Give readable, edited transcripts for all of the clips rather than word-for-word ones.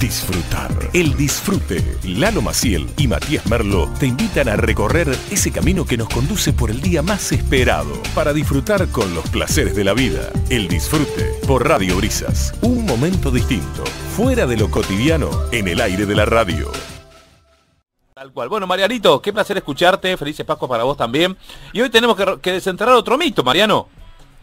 Disfrutar. El disfrute. Lalo Maciel y Matías Merlo te invitan a recorrer ese camino que nos conduce por el día más esperado para disfrutar con los placeres de la vida. El disfrute por Radio Brisas. Un momento distinto, fuera de lo cotidiano, en el aire de la radio. Tal cual. Bueno, Marianito, qué placer escucharte. Felices Pascuas para vos también. Y hoy tenemos que desenterrar otro mito, Mariano.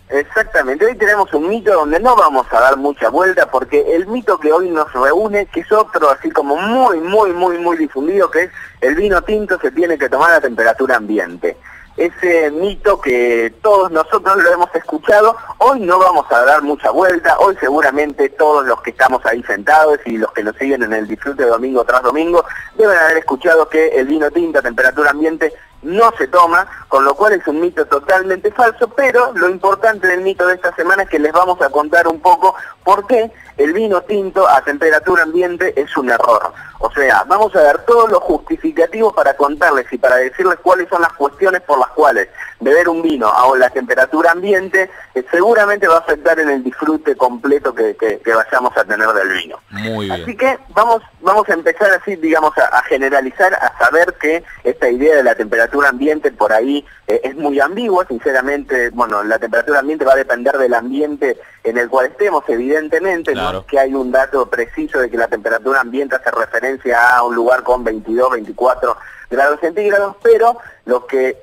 Exactamente, hoy tenemos un mito donde no vamos a dar mucha vuelta porque el mito que hoy nos reúne, que es otro así como muy difundido, que es el vino tinto se tiene que tomar a temperatura ambiente. Ese mito que todos nosotros lo hemos escuchado, hoy no vamos a dar mucha vuelta, hoy seguramente todos los que estamos ahí sentados y los que nos siguen en el disfrute domingo tras domingo deben haber escuchado que el vino tinto a temperatura ambiente no se toma, con lo cual es un mito totalmente falso, pero lo importante del mito de esta semana es que les vamos a contar un poco por qué el vino tinto a temperatura ambiente es un error. O sea, vamos a dar todos los justificativos para contarles y para decirles cuáles son las cuestiones por las cuales beber un vino a la temperatura ambiente seguramente va a afectar en el disfrute completo que vayamos a tener del vino. Muy bien. Así que vamos a empezar así, digamos, a generalizar, a saber que esta idea de la temperatura ambiente por ahí es muy ambigua, sinceramente. Bueno, la temperatura ambiente va a depender del ambiente en el cual estemos, evidentemente. Claro. No es que hay un dato preciso de que la temperatura ambiente hace referencia a un lugar con 22, 24 grados centígrados, pero lo que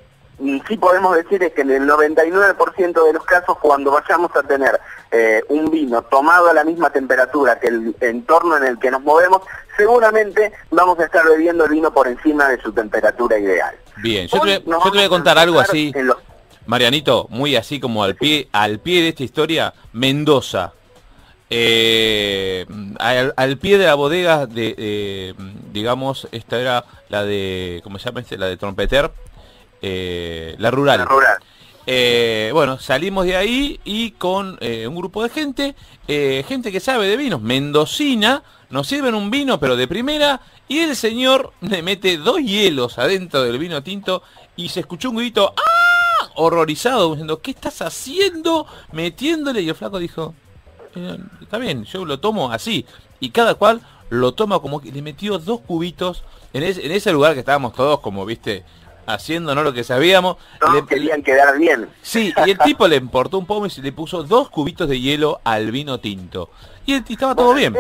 sí podemos decir es que en el 99% de los casos, cuando vayamos a tener un vino tomado a la misma temperatura que el entorno en el que nos movemos, seguramente vamos a estar bebiendo el vino por encima de su temperatura ideal. Bien, yo te voy a contar algo así, Marianito, muy así como al pie de esta historia. Mendoza, al pie de la bodega de digamos, esta era la de, ¿cómo se llama? La de Trompeter. La rural. La rural. Bueno, salimos de ahí y con un grupo de gente que sabe de vinos, mendocina, nos sirven un vino pero de primera y el señor le mete 2 hielos adentro del vino tinto y se escuchó un grito ¡ah! Horrorizado, diciendo ¿qué estás haciendo? Metiéndole, y el flaco dijo está bien, yo lo tomo así, y cada cual lo toma como que le metió 2 cubitos en ese lugar que estábamos todos como, viste, haciendo no lo que sabíamos. Todos querían quedar bien. Sí, y el tipo le importó un poco y le puso 2 cubitos de hielo al vino tinto. Y estaba todo bien.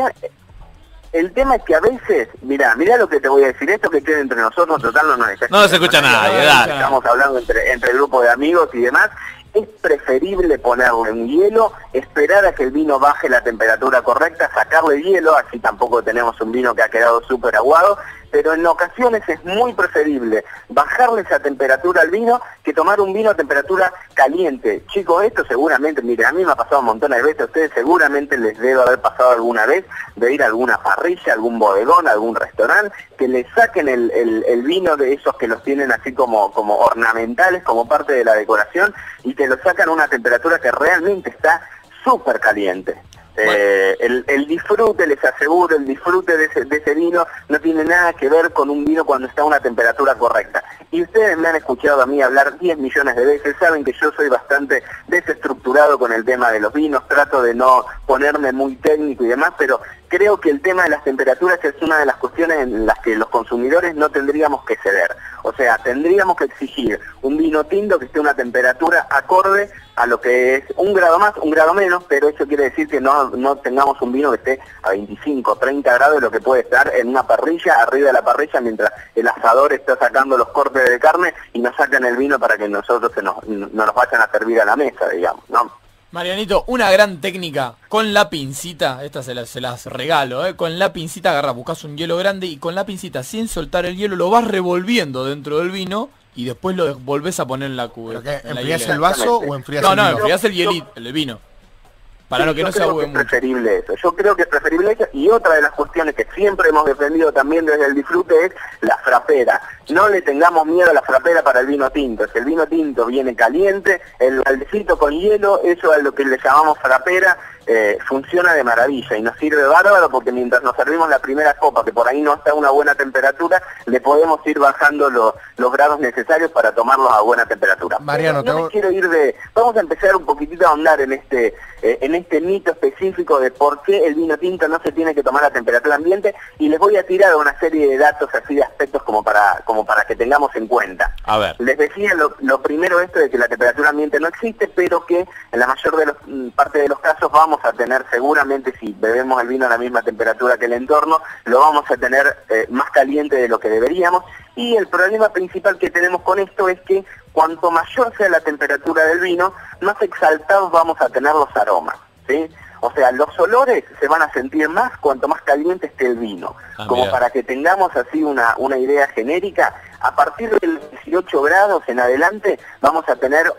El tema es que a veces, mirá lo que te voy a decir, esto que queda entre nosotros, total no se escucha nada. Estamos hablando entre el grupo de amigos y demás. Es preferible ponerle un hielo, esperar a que el vino baje la temperatura correcta, sacarle hielo, así tampoco tenemos un vino que ha quedado súper aguado, pero en ocasiones es muy preferible bajarle esa temperatura al vino que tomar un vino a temperatura caliente. Chicos, esto seguramente, mire, a mí me ha pasado un montón de veces, a ustedes seguramente les debe haber pasado alguna vez de ir a alguna parrilla, algún bodegón, algún restaurante, que le saquen el vino de esos que los tienen así como ornamentales, como parte de la decoración, y que lo sacan a una temperatura que realmente está súper caliente. El disfrute, les aseguro, el disfrute de ese vino no tiene nada que ver con un vino cuando está a una temperatura correcta. Y ustedes me han escuchado a mí hablar 10 millones de veces, saben que yo soy bastante desestructurado con el tema de los vinos, trato de no ponerme muy técnico y demás, pero creo que el tema de las temperaturas es una de las cuestiones en las que los consumidores no tendríamos que ceder. O sea, tendríamos que exigir un vino tinto que esté a una temperatura acorde a lo que es 1 grado más, 1 grado menos, pero eso quiere decir que no tengamos un vino que esté a 25, 30 grados, lo que puede estar en una parrilla, arriba de la parrilla, mientras el asador está sacando los cortes de carne y nos sacan el vino para que nosotros nos vayan a servir a la mesa, digamos, ¿no? Marianito, una gran técnica con la pincita, esta se las regalo, con la pincita agarras, buscas un hielo grande y con la pincita, sin soltar el hielo, lo vas revolviendo dentro del vino y después lo volvés a poner en la cubeta. ¿Enfrías el vaso o enfrías el vino? No, enfrías el hielito, el vino. Para lo que no se ahugue mucho. Preferible eso. Yo creo que es preferible eso. Y otra de las cuestiones que siempre hemos defendido también desde el disfrute es la frapera. No le tengamos miedo a la frapera para el vino tinto. Si el vino tinto viene caliente, el baldecito con hielo, eso es lo que le llamamos frapera. funciona de maravilla y nos sirve bárbaro porque mientras nos servimos la primera copa, que por ahí no está a una buena temperatura, le podemos ir bajando los grados necesarios para tomarlos a buena temperatura. Mariano, no me quiero ir de... Vamos a empezar un poquitito a ahondar en este mito específico de por qué el vino tinto no se tiene que tomar a temperatura ambiente, y les voy a tirar una serie de datos así, de aspectos como para que tengamos en cuenta. A ver. Les decía lo primero, esto de que la temperatura ambiente no existe, pero que en la mayor parte de los casos vamos a tener seguramente, si bebemos el vino a la misma temperatura que el entorno, lo vamos a tener más caliente de lo que deberíamos. Y el problema principal que tenemos con esto es que cuanto mayor sea la temperatura del vino, más exaltados vamos a tener los aromas, ¿sí? O sea, los olores se van a sentir más cuanto más caliente esté el vino. Como para que tengamos así una idea genérica, a partir de los 18 grados en adelante vamos a tener,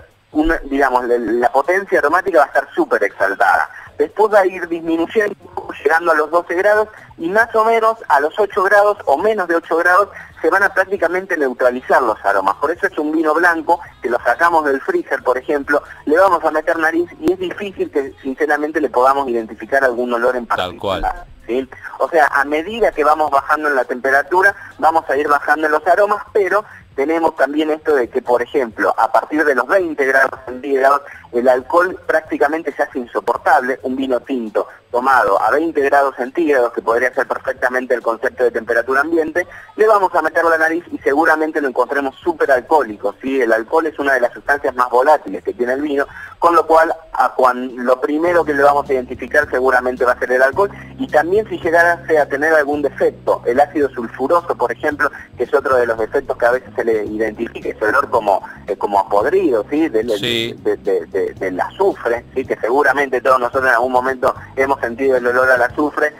digamos, la potencia aromática va a estar súper exaltada. Después va a ir disminuyendo, llegando a los 12 grados, y más o menos a los 8 grados o menos de 8 grados se van a prácticamente neutralizar los aromas. Por eso es un vino blanco, que lo sacamos del freezer, por ejemplo, le vamos a meter nariz y es difícil que sinceramente le podamos identificar algún olor en particular. Tal cual. ¿Sí? O sea, a medida que vamos bajando en la temperatura, vamos a ir bajando en los aromas, pero tenemos también esto de que, por ejemplo, a partir de los 20 grados centígrados, el alcohol prácticamente se hace insoportable. Un vino tinto tomado a 20 grados centígrados, que podría ser perfectamente el concepto de temperatura ambiente, le vamos a meter la nariz y seguramente lo encontremos súper alcohólico, ¿sí? El alcohol es una de las sustancias más volátiles que tiene el vino, con lo cual lo primero que le vamos a identificar seguramente va a ser el alcohol, y también si llegase a tener algún defecto, el ácido sulfuroso, por ejemplo, que es otro de los defectos que a veces se le identifica, ese olor como a podrido, ¿sí? Del azufre, ¿sí? Que seguramente todos nosotros en algún momento hemos sentido el olor al azufre,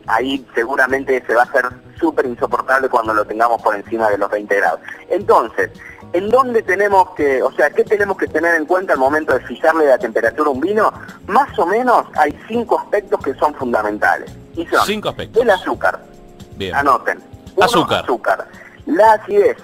ahí seguramente se va a hacer súper insoportable cuando lo tengamos por encima de los 20 grados. Entonces, ¿en dónde tenemos que, o sea, qué tenemos que tener en cuenta al momento de fijarle la temperatura a un vino? Más o menos hay 5 aspectos que son fundamentales. Y son 5 aspectos. El azúcar. Bien. Anoten. Azúcar. La acidez.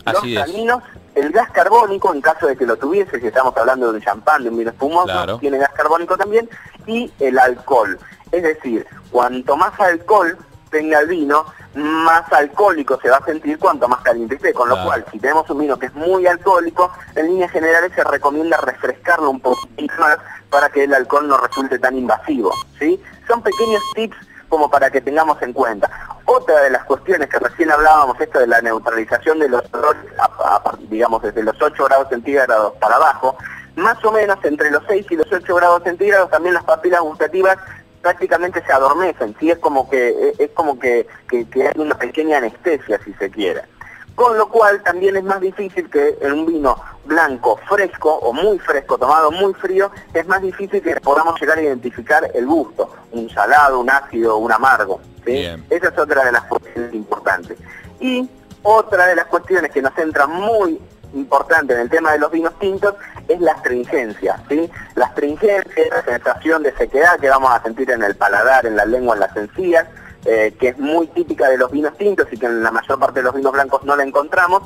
Acidez. Los taninos. El gas carbónico, en caso de que lo tuviese, si estamos hablando de un champán, de un vino espumoso, claro, tiene gas carbónico también, y el alcohol. Es decir, cuanto más alcohol tenga el vino, más alcohólico se va a sentir cuanto más caliente esté, con lo cual, si tenemos un vino que es muy alcohólico, en líneas generales se recomienda refrescarlo un poquito más para que el alcohol no resulte tan invasivo, ¿sí? Son pequeños tips como para que tengamos en cuenta. Otra de las cuestiones que recién hablábamos, esto de la neutralización de los olores, digamos desde los 8 grados centígrados para abajo, más o menos entre los 6 y los 8 grados centígrados también las papilas gustativas prácticamente se adormecen, ¿sí? Es como que hay una pequeña anestesia, si se quiere. Con lo cual también es más difícil que en un vino blanco fresco o muy fresco, tomado muy frío, es más difícil que podamos llegar a identificar el gusto, un salado, un ácido, un amargo, ¿sí? Esa es otra de las cuestiones importantes. Y otra de las cuestiones que nos entra muy importante en el tema de los vinos tintos es la astringencia, ¿sí? La astringencia, la sensación de sequedad que vamos a sentir en el paladar, en la lengua, en las encías, que es muy típica de los vinos tintos y que en la mayor parte de los vinos blancos no la encontramos,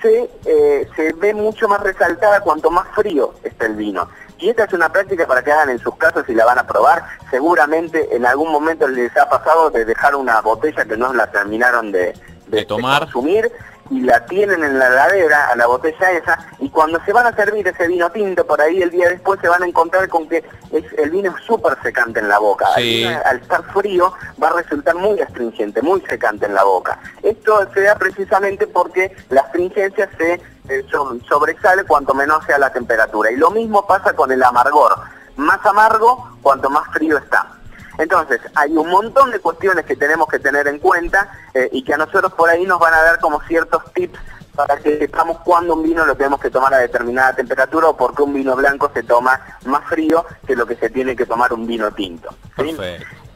se ve mucho más resaltada cuanto más frío está el vino. Y esta es una práctica para que hagan en sus casas y la van a probar. Seguramente en algún momento les ha pasado de dejar una botella que no la terminaron de tomar, de consumir, y la tienen en la heladera a la botella esa, y cuando se van a servir ese vino tinto por ahí el día después se van a encontrar con que el vino es súper secante en la boca. Sí. Al estar frío va a resultar muy astringente, muy secante en la boca. Esto se da precisamente porque la astringencia se sobresale cuanto menor sea la temperatura, y lo mismo pasa con el amargor. Más amargo cuanto más frío está. Entonces, hay un montón de cuestiones que tenemos que tener en cuenta y que a nosotros por ahí nos van a dar como ciertos tips para que sepamos cuándo un vino lo tenemos que tomar a determinada temperatura o por qué un vino blanco se toma más frío que lo que se tiene que tomar un vino tinto, ¿sí?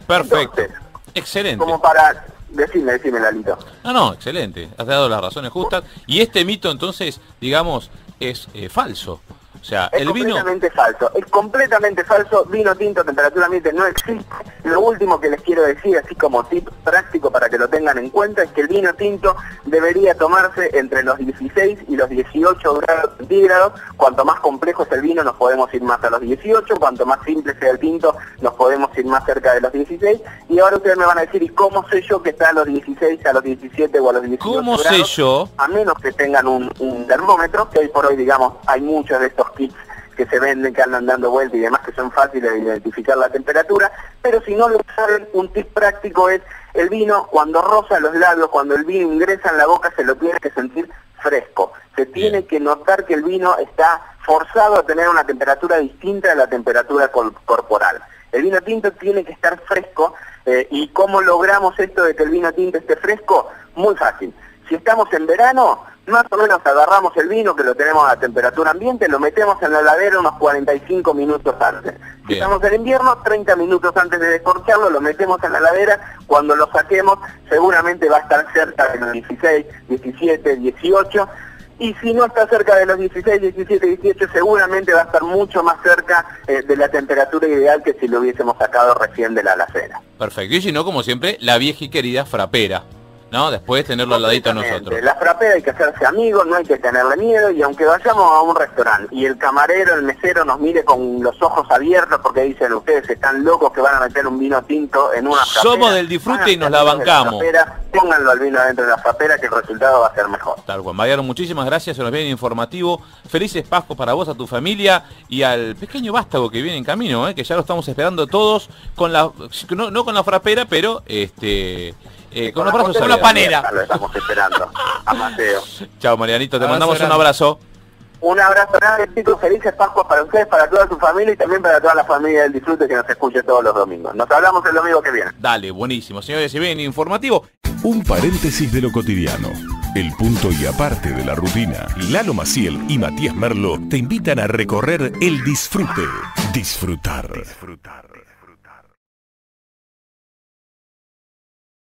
Perfecto. Entonces, excelente. Como para... Decime, Lalito. No, excelente. Has dado las razones justas. Y este mito, entonces, digamos, es falso. O sea, Es el vino... completamente falso, es completamente falso. Vino tinto a temperatura ambiente no existe. Lo último que les quiero decir, así como tip práctico para que lo tengan en cuenta, es que el vino tinto debería tomarse entre los 16 y los 18 grados centígrados. Cuanto más complejo es el vino, nos podemos ir más a los 18, cuanto más simple sea el tinto, nos podemos ir más cerca de los 16. Y ahora ustedes me van a decir, ¿y cómo sé yo que está a los 16, a los 17 o a los 18 ¿Cómo grados? sé yo? A menos que tengan un termómetro, que hoy por hoy, digamos, hay muchos de estos kits que se venden, que andan dando vueltas y demás, que son fáciles de identificar la temperatura, pero si no lo saben, un tip práctico es el vino cuando roza los labios, cuando el vino ingresa en la boca, se lo tiene que sentir fresco. Se tiene que notar que el vino está forzado a tener una temperatura distinta a la temperatura corporal. El vino tinto tiene que estar fresco, ¿y cómo logramos esto de que el vino tinto esté fresco? Muy fácil. Si estamos en verano, más o menos agarramos el vino, que lo tenemos a temperatura ambiente, lo metemos en la heladera unos 45 minutos antes. Si estamos en invierno, 30 minutos antes de descorcharlo, lo metemos en la heladera. Cuando lo saquemos, seguramente va a estar cerca de los 16, 17, 18. Y si no está cerca de los 16, 17, 18, seguramente va a estar mucho más cerca de la temperatura ideal que si lo hubiésemos sacado recién de la alacena. Perfecto. Y si no, como siempre, la vieja y querida frapera, ¿no? Después tenerlo al ladito a nosotros. La frapera hay que hacerse amigos, no hay que tenerle miedo, y aunque vayamos a un restaurante y el camarero, el mesero nos mire con los ojos abiertos porque dicen, ustedes están locos que van a meter un vino tinto en una frapera. Somos del disfrute y nos la bancamos. Pónganlo al vino adentro de la frapera, que el resultado va a ser mejor. Tal cual. Mariano, muchísimas gracias, se nos viene informativo. Felices Pascuas para vos, a tu familia y al pequeño vástago que viene en camino, que ya lo estamos esperando todos, con la no con la frapera, pero con los brazos con la panera. Lo estamos esperando. A Mateo. Chao, Marianito, te Abrazo mandamos grande. un abrazo. Un abrazo grande, chicos. Felices Pascuas para ustedes, para toda su familia y también para toda la familia del disfrute que nos escuche todos los domingos. Nos hablamos el domingo que viene. Dale, buenísimo. Señores, si ven informativo. Un paréntesis de lo cotidiano. El punto y aparte de la rutina. Lalo Maciel y Matías Merlo te invitan a recorrer el disfrute. Disfrutar.